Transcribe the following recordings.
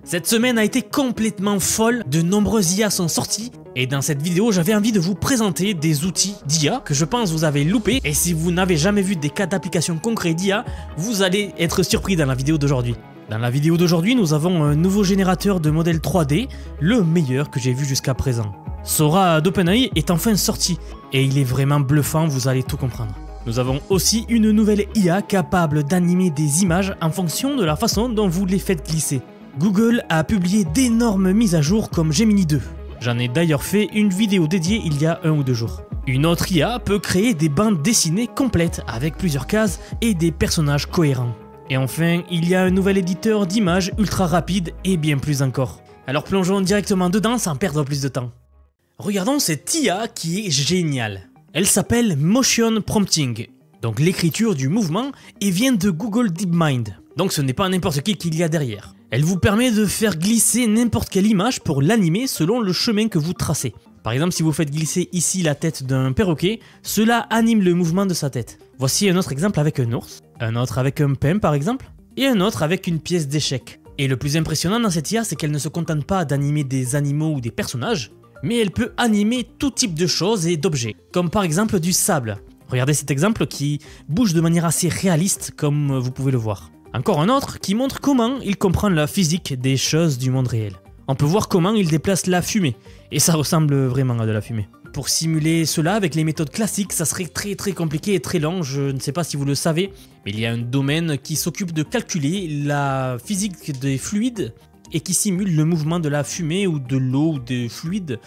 Cette semaine a été complètement folle, de nombreuses IA sont sorties et dans cette vidéo j'avais envie de vous présenter des outils d'IA que je pense vous avez loupé, et si vous n'avez jamais vu des cas d'application concrets d'IA, vous allez être surpris dans la vidéo d'aujourd'hui. Dans la vidéo d'aujourd'hui, nous avons un nouveau générateur de modèles 3D, le meilleur que j'ai vu jusqu'à présent. Sora d'OpenAI est enfin sorti et il est vraiment bluffant, vous allez tout comprendre. Nous avons aussi une nouvelle IA capable d'animer des images en fonction de la façon dont vous les faites glisser. Google a publié d'énormes mises à jour comme Gemini 2. J'en ai d'ailleurs fait une vidéo dédiée il y a 1 ou 2 jours. Une autre IA peut créer des bandes dessinées complètes avec plusieurs cases et des personnages cohérents. Et enfin, il y a un nouvel éditeur d'images ultra rapide et bien plus encore. Alors plongeons directement dedans sans perdre plus de temps. Regardons cette IA qui est géniale. Elle s'appelle Motion Prompting, donc l'écriture du mouvement, et vient de Google DeepMind. Donc ce n'est pas n'importe qui qu'il y a derrière. Elle vous permet de faire glisser n'importe quelle image pour l'animer selon le chemin que vous tracez. Par exemple, si vous faites glisser ici la tête d'un perroquet, cela anime le mouvement de sa tête. Voici un autre exemple avec un ours, un autre avec un pain par exemple, et un autre avec une pièce d'échec. Et le plus impressionnant dans cette IA, c'est qu'elle ne se contente pas d'animer des animaux ou des personnages, mais elle peut animer tout type de choses et d'objets, comme par exemple du sable. Regardez cet exemple qui bouge de manière assez réaliste comme vous pouvez le voir. Encore un autre qui montre comment il comprend la physique des choses du monde réel. On peut voir comment il déplace la fumée, et ça ressemble vraiment à de la fumée. Pour simuler cela avec les méthodes classiques, ça serait très compliqué et très long, je ne sais pas si vous le savez, mais il y a un domaine qui s'occupe de calculer la physique des fluides et qui simule le mouvement de la fumée ou de l'eau ou des fluides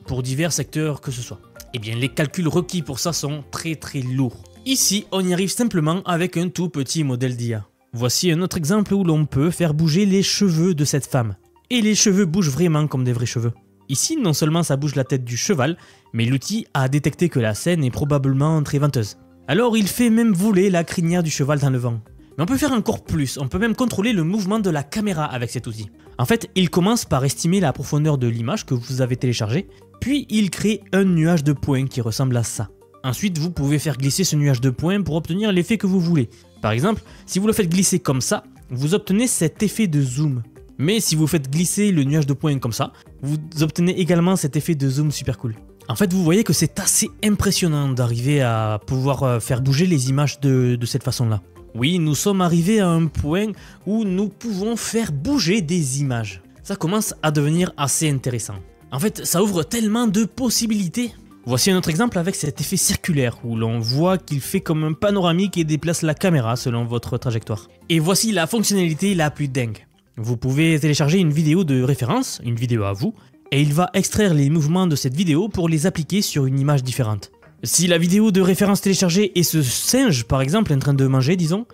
pour divers secteurs que ce soit. Et bien les calculs requis pour ça sont très lourds. Ici, on y arrive simplement avec un tout petit modèle d'IA. Voici un autre exemple où l'on peut faire bouger les cheveux de cette femme. Et les cheveux bougent vraiment comme des vrais cheveux. Ici, non seulement ça bouge la tête du cheval, mais l'outil a détecté que la scène est probablement très venteuse. Alors il fait même voler la crinière du cheval dans le vent. Mais on peut faire encore plus, on peut même contrôler le mouvement de la caméra avec cet outil. En fait, il commence par estimer la profondeur de l'image que vous avez téléchargée, puis il crée un nuage de points qui ressemble à ça. Ensuite, vous pouvez faire glisser ce nuage de points pour obtenir l'effet que vous voulez. Par exemple, si vous le faites glisser comme ça, vous obtenez cet effet de zoom. Mais si vous faites glisser le nuage de points comme ça, vous obtenez également cet effet de zoom super cool. En fait, vous voyez que c'est assez impressionnant d'arriver à pouvoir faire bouger les images de cette façon-là. Oui, nous sommes arrivés à un point où nous pouvons faire bouger des images. Ça commence à devenir assez intéressant. En fait, ça ouvre tellement de possibilités. Voici un autre exemple avec cet effet circulaire où l'on voit qu'il fait comme un panoramique et déplace la caméra selon votre trajectoire. Et voici la fonctionnalité la plus dingue. Vous pouvez télécharger une vidéo de référence, une vidéo à vous, et il va extraire les mouvements de cette vidéo pour les appliquer sur une image différente. Si la vidéo de référence téléchargée est ce singe par exemple en train de manger disons,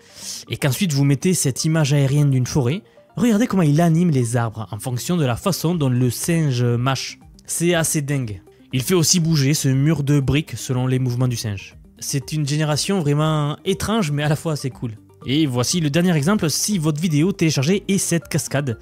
et qu'ensuite vous mettez cette image aérienne d'une forêt, regardez comment il anime les arbres en fonction de la façon dont le singe mâche. C'est assez dingue. Il fait aussi bouger ce mur de briques selon les mouvements du singe. C'est une génération vraiment étrange mais à la fois assez cool. Et voici le dernier exemple, si votre vidéo téléchargée est cette cascade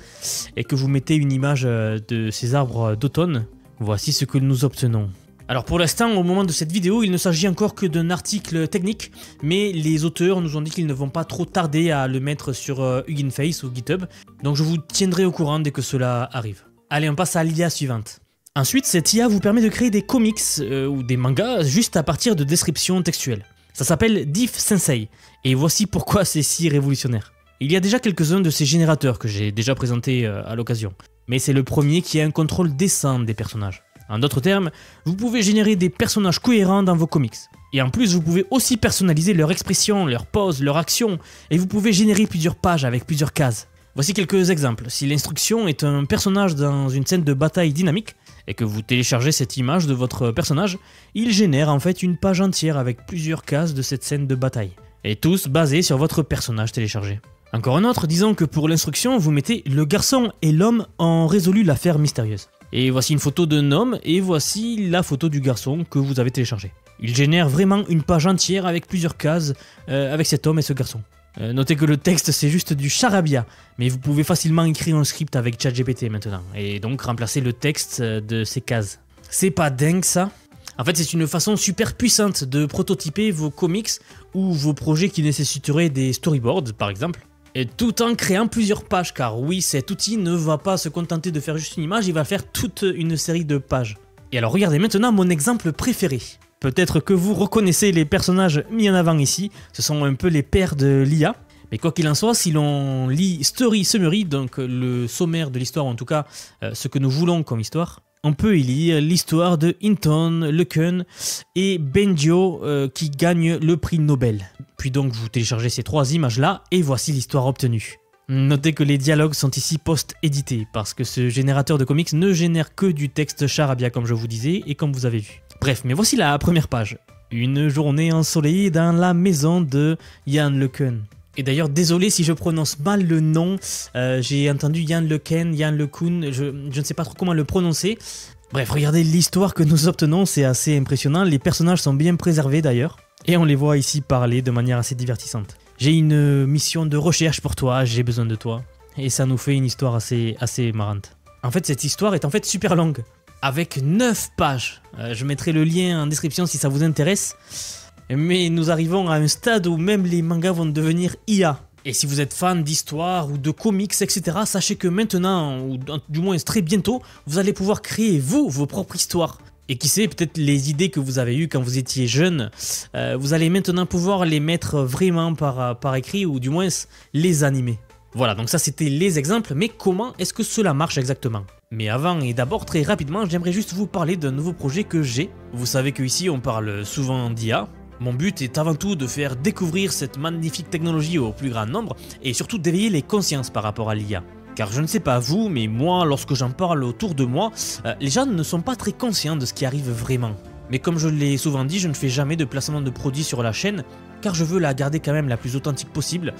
et que vous mettez une image de ces arbres d'automne, voici ce que nous obtenons. Alors pour l'instant, au moment de cette vidéo, il ne s'agit encore que d'un article technique, mais les auteurs nous ont dit qu'ils ne vont pas trop tarder à le mettre sur Hugging Face ou GitHub, donc je vous tiendrai au courant dès que cela arrive. Allez, on passe à l'IA suivante. Ensuite, cette IA vous permet de créer des comics ou des mangas juste à partir de descriptions textuelles. Ça s'appelle Diff Sensei, et voici pourquoi c'est si révolutionnaire. Il y a déjà quelques-uns de ces générateurs que j'ai déjà présentés à l'occasion, mais c'est le premier qui a un contrôle décent des personnages. En d'autres termes, vous pouvez générer des personnages cohérents dans vos comics. Et en plus, vous pouvez aussi personnaliser leur expression, leur pose, leur action, et vous pouvez générer plusieurs pages avec plusieurs cases. Voici quelques exemples. Si l'instruction est un personnage dans une scène de bataille dynamique, et que vous téléchargez cette image de votre personnage, il génère en fait une page entière avec plusieurs cases de cette scène de bataille, et tous basés sur votre personnage téléchargé. Encore un autre, disons que pour l'instruction, vous mettez « Le garçon et l'homme ont résolu l'affaire mystérieuse ». Et voici une photo d'un homme, et voici la photo du garçon que vous avez téléchargé. Il génère vraiment une page entière avec plusieurs cases avec cet homme et ce garçon. Notez que le texte c'est juste du charabia, mais vous pouvez facilement écrire un script avec ChatGPT maintenant, et donc remplacer le texte de ces cases. C'est pas dingue ça? En fait, c'est une façon super puissante de prototyper vos comics ou vos projets qui nécessiteraient des storyboards par exemple. Et tout en créant plusieurs pages, car oui, cet outil ne va pas se contenter de faire juste une image, il va faire toute une série de pages. Et alors regardez maintenant mon exemple préféré. Peut-être que vous reconnaissez les personnages mis en avant ici, ce sont un peu les pères de l'IA. Mais quoi qu'il en soit, si l'on lit Story Summary, donc le sommaire de l'histoire, en tout cas ce que nous voulons comme histoire, on peut y lire l'histoire de Hinton, Lucken et Benjo qui gagnent le prix Nobel. Puis donc vous téléchargez ces 3 images-là et voici l'histoire obtenue. Notez que les dialogues sont ici post-édités parce que ce générateur de comics ne génère que du texte charabia comme je vous disais et comme vous avez vu. Bref, mais voici la première page. Une journée ensoleillée dans la maison de Ian Lucken. Et d'ailleurs, désolé si je prononce mal le nom, j'ai entendu Ian Lucken, Ian Lecoun, je ne sais pas trop comment le prononcer. Bref, regardez l'histoire que nous obtenons, c'est assez impressionnant, les personnages sont bien préservés d'ailleurs, et on les voit ici parler de manière assez divertissante. J'ai une mission de recherche pour toi, j'ai besoin de toi, et ça nous fait une histoire assez marrante. En fait, cette histoire est en fait super longue, avec 9 pages. Je mettrai le lien en description si ça vous intéresse. Mais nous arrivons à un stade où même les mangas vont devenir IA. Et si vous êtes fan d'histoire ou de comics, etc., sachez que maintenant, ou du moins très bientôt, vous allez pouvoir créer vous, vos propres histoires. Et qui sait, peut-être les idées que vous avez eues quand vous étiez jeune, vous allez maintenant pouvoir les mettre vraiment par écrit, ou du moins les animer. Voilà, donc ça c'était les exemples, mais comment est-ce que cela marche exactement? Mais avant et d'abord, très rapidement, j'aimerais juste vous parler d'un nouveau projet que j'ai. Vous savez qu'ici on parle souvent d'IA. Mon but est avant tout de faire découvrir cette magnifique technologie au plus grand nombre et surtout d'éveiller les consciences par rapport à l'IA. Car je ne sais pas vous, mais moi, lorsque j'en parle autour de moi, les gens ne sont pas très conscients de ce qui arrive vraiment. Mais comme je l'ai souvent dit, je ne fais jamais de placement de produits sur la chaîne, car je veux la garder quand même la plus authentique possible.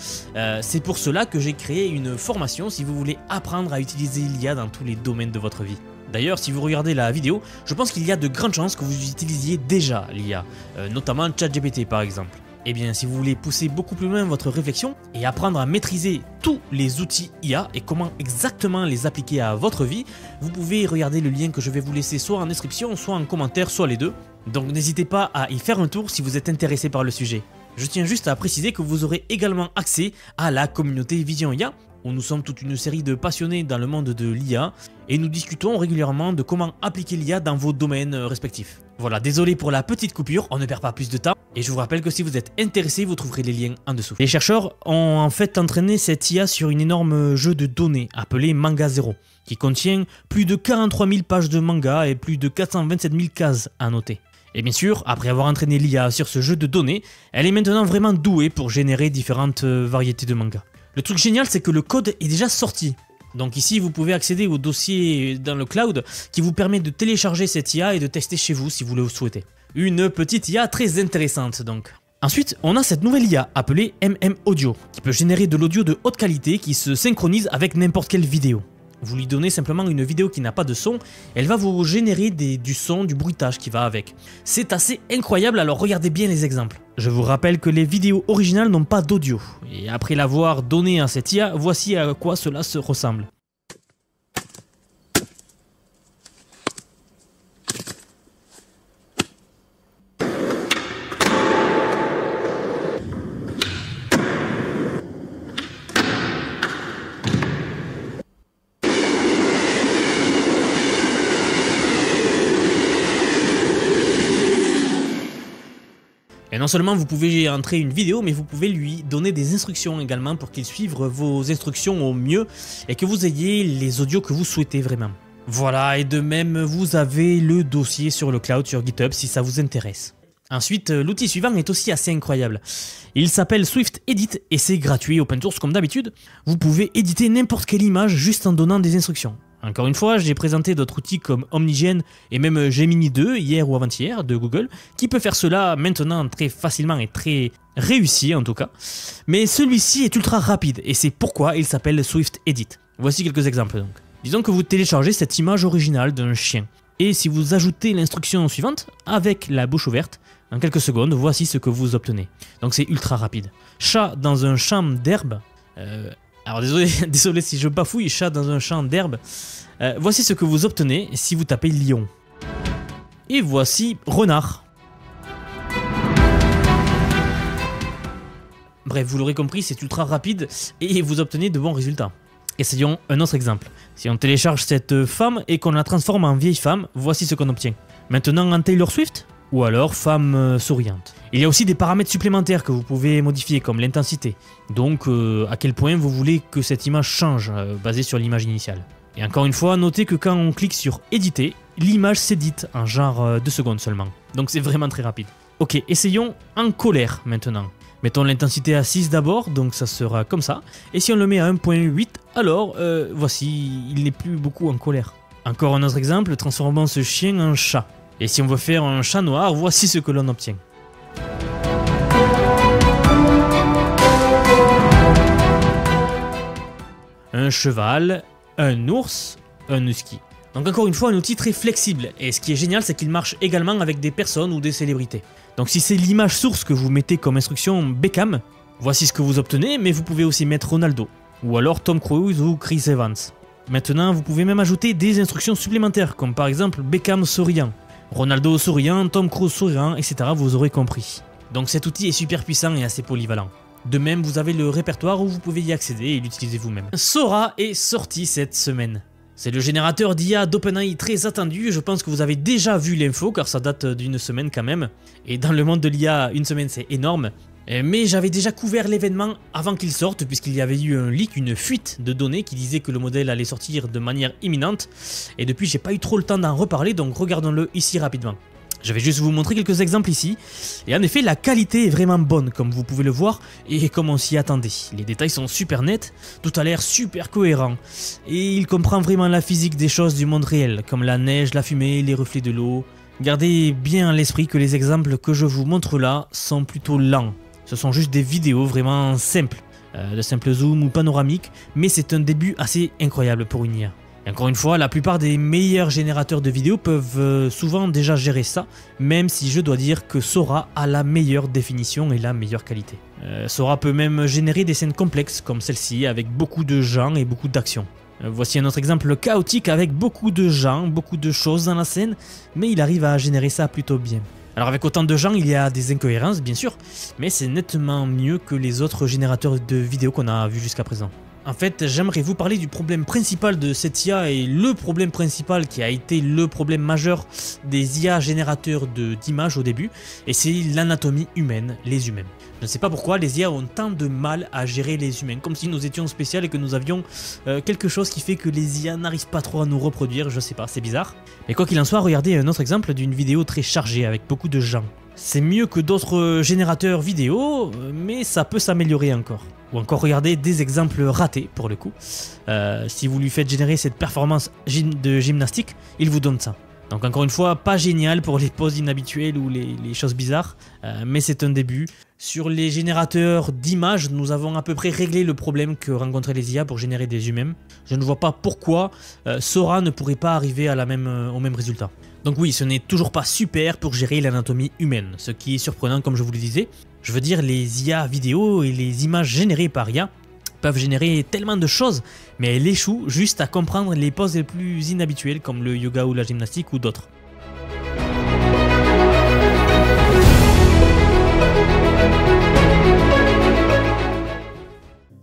C'est pour cela que j'ai créé une formation si vous voulez apprendre à utiliser l'IA dans tous les domaines de votre vie. D'ailleurs, si vous regardez la vidéo, je pense qu'il y a de grandes chances que vous utilisiez déjà l'IA, notamment ChatGPT par exemple. Eh bien, si vous voulez pousser beaucoup plus loin votre réflexion et apprendre à maîtriser tous les outils IA et comment exactement les appliquer à votre vie, vous pouvez regarder le lien que je vais vous laisser soit en description, soit en commentaire, soit les deux. Donc n'hésitez pas à y faire un tour si vous êtes intéressé par le sujet. Je tiens juste à préciser que vous aurez également accès à la communauté Vision IA, où nous sommes toute une série de passionnés dans le monde de l'IA et nous discutons régulièrement de comment appliquer l'IA dans vos domaines respectifs. Voilà, désolé pour la petite coupure, on ne perd pas plus de temps et je vous rappelle que si vous êtes intéressé, vous trouverez les liens en dessous. Les chercheurs ont en fait entraîné cette IA sur une énorme jeu de données appelé Manga 0, qui contient plus de 43 000 pages de manga et plus de 427 000 cases à noter. Et bien sûr, après avoir entraîné l'IA sur ce jeu de données, elle est maintenant vraiment douée pour générer différentes variétés de mangas. Le truc génial, c'est que le code est déjà sorti. Donc ici, vous pouvez accéder au dossier dans le cloud qui vous permet de télécharger cette IA et de tester chez vous si vous le souhaitez. Une petite IA très intéressante donc. Ensuite, on a cette nouvelle IA appelée MM Audio qui peut générer de l'audio de haute qualité qui se synchronise avec n'importe quelle vidéo. Vous lui donnez simplement une vidéo qui n'a pas de son, elle va vous générer du son, du bruitage qui va avec. C'est assez incroyable, alors regardez bien les exemples. Je vous rappelle que les vidéos originales n'ont pas d'audio, et après l'avoir donné à cette IA, voici à quoi cela se ressemble. Et non seulement vous pouvez entrer une vidéo, mais vous pouvez lui donner des instructions également pour qu'il suive vos instructions au mieux et que vous ayez les audios que vous souhaitez vraiment. Voilà, et de même, vous avez le dossier sur le cloud, sur GitHub, si ça vous intéresse. Ensuite, l'outil suivant est aussi assez incroyable. Il s'appelle Swift Edit et c'est gratuit, open source comme d'habitude. Vous pouvez éditer n'importe quelle image juste en donnant des instructions. Encore une fois, j'ai présenté d'autres outils comme Omnigen et même Gemini 2 hier ou avant-hier de Google qui peut faire cela maintenant très facilement et très réussi en tout cas. Mais celui-ci est ultra rapide et c'est pourquoi il s'appelle Swift Edit. Voici quelques exemples donc. Disons que vous téléchargez cette image originale d'un chien et si vous ajoutez l'instruction suivante avec la bouche ouverte, en quelques secondes, voici ce que vous obtenez. Donc c'est ultra rapide. Chat dans un champ d'herbe. Alors désolé si je bafouille, chat dans un champ d'herbe. Voici ce que vous obtenez si vous tapez lion. Et voici renard. Bref, vous l'aurez compris, c'est ultra rapide et vous obtenez de bons résultats. Essayons un autre exemple. Si on télécharge cette femme et qu'on la transforme en vieille femme, voici ce qu'on obtient. Maintenant en Taylor Swift ou alors femme souriante. Il y a aussi des paramètres supplémentaires que vous pouvez modifier comme l'intensité. Donc à quel point vous voulez que cette image change basée sur l'image initiale. Et encore une fois, notez que quand on clique sur éditer, l'image s'édite en genre 2 secondes seulement. Donc c'est vraiment très rapide. Ok, essayons en colère maintenant. Mettons l'intensité à 6 d'abord, donc ça sera comme ça. Et si on le met à 1.8, alors voici, il n'est plus beaucoup en colère. Encore un autre exemple, transformons ce chien en chat. Et si on veut faire un chat noir, voici ce que l'on obtient. Un cheval, un ours, un husky. Donc encore une fois, un outil très flexible. Et ce qui est génial, c'est qu'il marche également avec des personnes ou des célébrités. Donc si c'est l'image source que vous mettez comme instruction Beckham, voici ce que vous obtenez, mais vous pouvez aussi mettre Ronaldo, ou alors Tom Cruise ou Chris Evans. Maintenant, vous pouvez même ajouter des instructions supplémentaires, comme par exemple Beckham souriant, Ronaldo souriant, Tom Cruise souriant, etc. Vous aurez compris. Donc cet outil est super puissant et assez polyvalent. De même, vous avez le répertoire où vous pouvez y accéder et l'utiliser vous-même. Sora est sorti cette semaine. C'est le générateur d'IA d'OpenAI très attendu, je pense que vous avez déjà vu l'info car ça date d'une semaine quand même. Et dans le monde de l'IA, une semaine c'est énorme. Mais j'avais déjà couvert l'événement avant qu'il sorte puisqu'il y avait eu un leak, une fuite de données qui disait que le modèle allait sortir de manière imminente. Et depuis j'ai pas eu trop le temps d'en reparler donc regardons-le ici rapidement. Je vais juste vous montrer quelques exemples ici, et en effet la qualité est vraiment bonne comme vous pouvez le voir et comme on s'y attendait. Les détails sont super nets, tout a l'air super cohérent, et il comprend vraiment la physique des choses du monde réel, comme la neige, la fumée, les reflets de l'eau. Gardez bien à l'esprit que les exemples que je vous montre là sont plutôt lents, ce sont juste des vidéos vraiment simples, de simple zoom ou panoramique, mais c'est un début assez incroyable pour une IA. Et encore une fois, la plupart des meilleurs générateurs de vidéos peuvent souvent déjà gérer ça, même si je dois dire que Sora a la meilleure définition et la meilleure qualité. Sora peut même générer des scènes complexes comme celle-ci, avec beaucoup de gens et beaucoup d'actions. Voici un autre exemple chaotique avec beaucoup de gens, beaucoup de choses dans la scène, mais il arrive à générer ça plutôt bien. Alors avec autant de gens, il y a des incohérences bien sûr, mais c'est nettement mieux que les autres générateurs de vidéos qu'on a vus jusqu'à présent. En fait, j'aimerais vous parler du problème principal de cette IA et le problème principal qui a été le problème majeur des IA générateurs d'images au début, et c'est l'anatomie humaine, les humains. Je ne sais pas pourquoi les IA ont tant de mal à gérer les humains, comme si nous étions spéciaux et que nous avions quelque chose qui fait que les IA n'arrivent pas trop à nous reproduire, je sais pas, c'est bizarre. Mais quoi qu'il en soit, regardez un autre exemple d'une vidéo très chargée avec beaucoup de gens. C'est mieux que d'autres générateurs vidéo, mais ça peut s'améliorer encore. Ou encore regardez des exemples ratés pour le coup. Si vous lui faites générer cette performance de gymnastique, il vous donne ça. Donc encore une fois, pas génial pour les poses inhabituelles ou les choses bizarres, mais c'est un début. Sur les générateurs d'images, nous avons à peu près réglé le problème que rencontraient les IA pour générer des humains. Je ne vois pas pourquoi Sora ne pourrait pas arriver à au même résultat. Donc oui, ce n'est toujours pas super pour gérer l'anatomie humaine, ce qui est surprenant comme je vous le disais. Je veux dire, les IA vidéo et les images générées par IA peuvent générer tellement de choses, mais elles échouent juste à comprendre les poses les plus inhabituelles comme le yoga ou la gymnastique ou d'autres.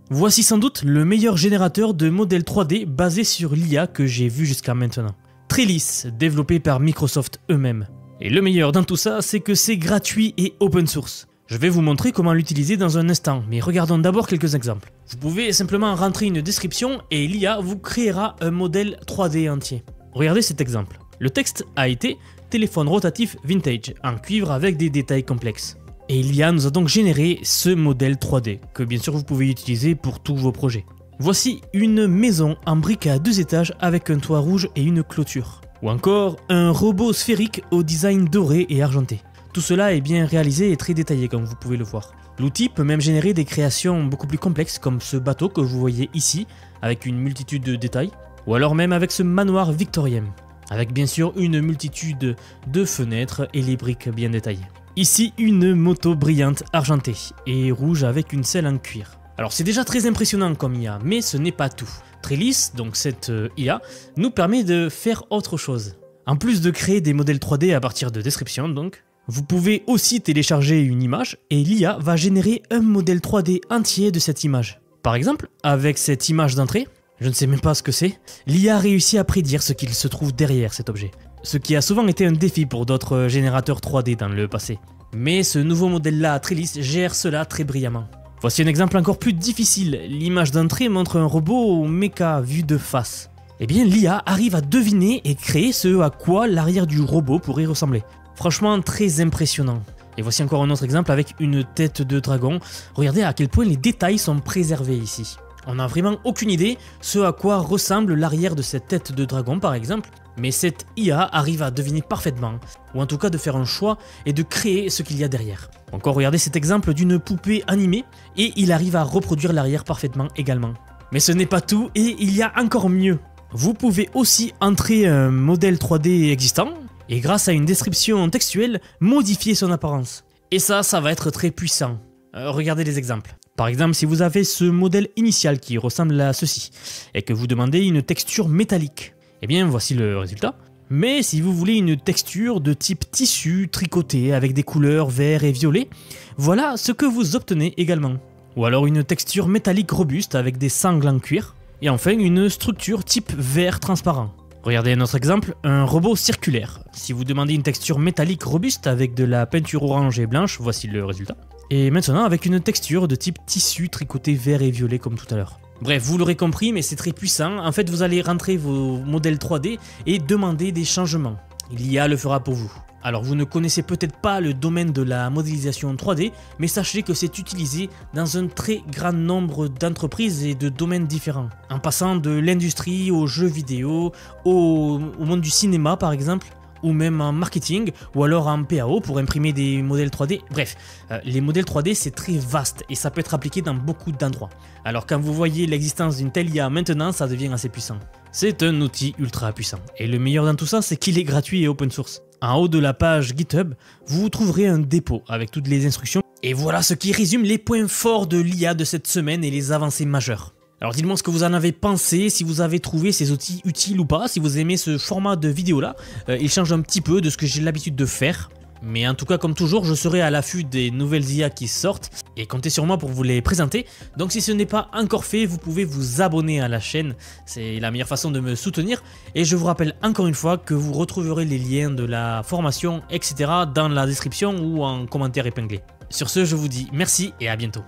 Voici sans doute le meilleur générateur de modèles 3D basé sur l'IA que j'ai vu jusqu'à maintenant. Trellis, développé par Microsoft eux-mêmes. Et le meilleur dans tout ça, c'est que c'est gratuit et open source. Je vais vous montrer comment l'utiliser dans un instant, mais regardons d'abord quelques exemples. Vous pouvez simplement rentrer une description et l'IA vous créera un modèle 3D entier. Regardez cet exemple. Le texte a été « téléphone rotatif vintage » en cuivre avec des détails complexes. Et l'IA nous a donc généré ce modèle 3D, que bien sûr vous pouvez utiliser pour tous vos projets. Voici une maison en briques à 2 étages avec un toit rouge et une clôture. Ou encore un robot sphérique au design doré et argenté. Tout cela est bien réalisé et très détaillé comme vous pouvez le voir. L'outil peut même générer des créations beaucoup plus complexes comme ce bateau que vous voyez ici avec une multitude de détails. Ou alors même avec ce manoir victorien. Avec bien sûr une multitude de fenêtres et les briques bien détaillées. Ici une moto brillante argentée et rouge avec une selle en cuir. Alors c'est déjà très impressionnant comme IA, mais ce n'est pas tout. Trellis, donc cette IA, nous permet de faire autre chose. En plus de créer des modèles 3D à partir de descriptions donc, Vous pouvez aussi télécharger une image et l'IA va générer un modèle 3D entier de cette image. Par exemple, avec cette image d'entrée, je ne sais même pas ce que c'est, l'IA a réussi à prédire ce qu'il se trouve derrière cet objet. Ce qui a souvent été un défi pour d'autres générateurs 3D dans le passé. Mais ce nouveau modèle-là, Trellis, gère cela très brillamment. Voici un exemple encore plus difficile. L'image d'entrée montre un robot ou mecha vu de face. Eh bien, l'IA arrive à deviner et créer ce à quoi l'arrière du robot pourrait ressembler. Franchement, très impressionnant. Et voici encore un autre exemple avec une tête de dragon. Regardez à quel point les détails sont préservés ici. On n'a vraiment aucune idée ce à quoi ressemble l'arrière de cette tête de dragon par exemple, mais cette IA arrive à deviner parfaitement, ou en tout cas de faire un choix et de créer ce qu'il y a derrière. Encore regardez cet exemple d'une poupée animée, et il arrive à reproduire l'arrière parfaitement également. Mais ce n'est pas tout, et il y a encore mieux. Vous pouvez aussi entrer un modèle 3D existant, et grâce à une description textuelle, modifier son apparence. Et ça va être très puissant. Regardez les exemples. Par exemple, si vous avez ce modèle initial qui ressemble à ceci, et que vous demandez une texture métallique, eh bien voici le résultat. Mais si vous voulez une texture de type tissu tricoté avec des couleurs vert et violet, voilà ce que vous obtenez également. Ou alors une texture métallique robuste avec des sangles en cuir, et enfin une structure type verre transparent. Regardez un autre exemple, un robot circulaire. Si vous demandez une texture métallique robuste avec de la peinture orange et blanche, voici le résultat. Et maintenant avec une texture de type tissu tricoté vert et violet comme tout à l'heure. Bref, vous l'aurez compris, mais c'est très puissant. En fait, vous allez rentrer vos modèles 3D et demander des changements. L'IA le fera pour vous. Alors, vous ne connaissez peut-être pas le domaine de la modélisation 3D, mais sachez que c'est utilisé dans un très grand nombre d'entreprises et de domaines différents. En passant de l'industrie aux jeux vidéo, au monde du cinéma par exemple, ou même en marketing, ou alors en PAO pour imprimer des modèles 3D. Bref, les modèles 3D c'est très vaste et ça peut être appliqué dans beaucoup d'endroits. Alors quand vous voyez l'existence d'une telle IA maintenant, ça devient assez puissant. C'est un outil ultra puissant. Et le meilleur dans tout ça, c'est qu'il est gratuit et open source. En haut de la page GitHub, vous trouverez un dépôt avec toutes les instructions. Et voilà ce qui résume les points forts de l'IA de cette semaine et les avancées majeures. Alors dites-moi ce que vous en avez pensé, si vous avez trouvé ces outils utiles ou pas, si vous aimez ce format de vidéo là. Il change un petit peu de ce que j'ai l'habitude de faire. Mais en tout cas, comme toujours, je serai à l'affût des nouvelles IA qui sortent et comptez sur moi pour vous les présenter. Donc si ce n'est pas encore fait, vous pouvez vous abonner à la chaîne, c'est la meilleure façon de me soutenir. Et je vous rappelle encore une fois que vous retrouverez les liens de la formation, etc. dans la description ou en commentaire épinglé. Sur ce, je vous dis merci et à bientôt.